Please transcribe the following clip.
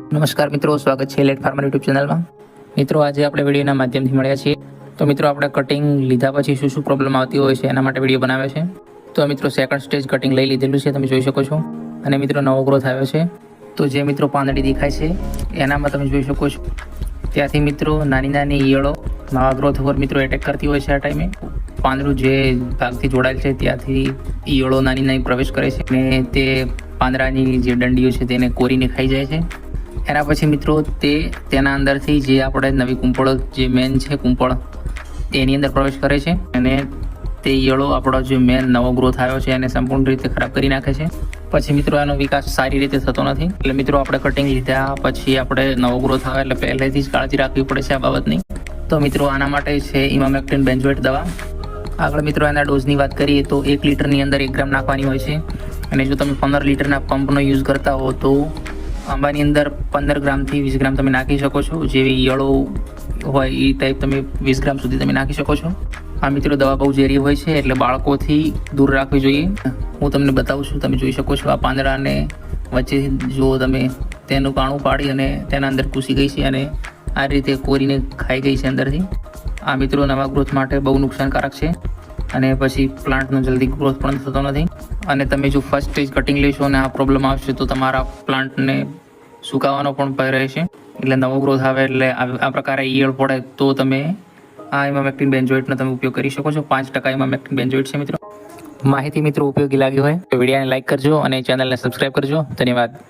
નમસ્કાર મિત્રો, સ્વાગત છે લેટ ફાર્મર યુટ્યુબ ચેનલમાં. મિત્રો, આજે આપણે વિડીયોના માધ્યમથી મળ્યા છીએ. તો મિત્રો, આપણે કટિંગ લીધા પછી શું શું પ્રોબ્લેમ આવતી હોય છે એના માટે વિડીયો બનાવ્યો છે. તો મિત્રો, સેકન્ડ સ્ટેજ કટિંગ લઈ લીધેલું છે, તમે જોઈ શકો છો. અને મિત્રો, નવો ગ્રોથ આવ્યો છે. તો જે મિત્રો પાંદડી દેખાય છે એનામાં તમે જોઈ શકો છો. ત્યાંથી મિત્રો નાની નાની ઈયળો નવા ગ્રોથ ઉપર મિત્રો એટેક કરતી હોય છે. આ ટાઈમે પાંદડું જે ભાગથી જોડાયેલ છે ત્યાંથી ઈયળો નાની નાની પ્રવેશ કરે છે અને તે પાંદડાની જે ડંડીઓ છે તેને કોરીને ખાઈ જાય છે. એના પછી મિત્રો તેના અંદરથી જે આપણે નવી કુંપળ જે મેન છે કુંપળ એની અંદર પ્રવેશ કરે છે અને તે ઈયળો આપણો જે મેન નવો ગ્રોથ આવ્યો છે એને સંપૂર્ણ રીતે ખરાબ કરી નાખે છે. પછી મિત્રો એનો વિકાસ સારી રીતે થતો નથી. એટલે મિત્રો આપણે કટિંગ લીધા પછી આપણે નવો ગ્રોથ આવે એટલે પહેલેથી જ કાળજી રાખવી પડે છે આ બાબતની. તો મિત્રો આના માટે છે ઇમામેક્ટિન બેન્ઝોએટ દવા. આગળ મિત્રો એના ડોઝની વાત કરીએ તો 1 લીટરની અંદર 1 ગ્રામ નાખવાની હોય છે. અને જો તમે 15 લીટરના પંપનો યુઝ કરતા હો તો આંબાની અંદર 15 ગ્રામથી 20 ગ્રામ તમે નાખી શકો છો. જેવી ઈયળો હોય એ ટાઈપ તમે 20 ગ્રામ સુધી તમે નાખી શકો છો. આ મિત્રો દવા બહુ ઝેરી હોય છે એટલે બાળકોથી દૂર રાખવી જોઈએ. હું તમને બતાવું છું, તમે જોઈ શકો છો. આ પાંદડાને વચ્ચેથી જો તમે તેનું કાણું પાડી અને તેના અંદર ઘૂસી ગઈ છે અને આ રીતે કોરીને ખાઈ ગઈ છે અંદરથી. આ મિત્રો નવા ગ્રોથ માટે બહુ નુકસાનકારક છે અને પછી પ્લાન્ટનો જલ્દી ગ્રોથ પણ થતો નથી. અને તમે જો ફર્સ્ટ સ્ટેજ કટિંગ લેશો અને આ પ્રોબ્લેમ આવશે તો તમારા પ્લાન્ટને સુકાવાનો પણ ભય રહેશે. એટલે નવો ગ્રોથ આવે એટલે આ પ્રકારે ઈયળ પડે તો તમે આ ઇમામેક્ટિન બેન્ઝોએટનો તમે ઉપયોગ કરી શકો છો. 5% ઇમામેક્ટિન બેન્ઝોએટ છે મિત્રો. માહિતી મિત્રો ઉપયોગી લાગી હોય તો વિડીયોને લાઈક કરજો અને ચેનલને સબસ્ક્રાઈબ કરજો. ધન્યવાદ.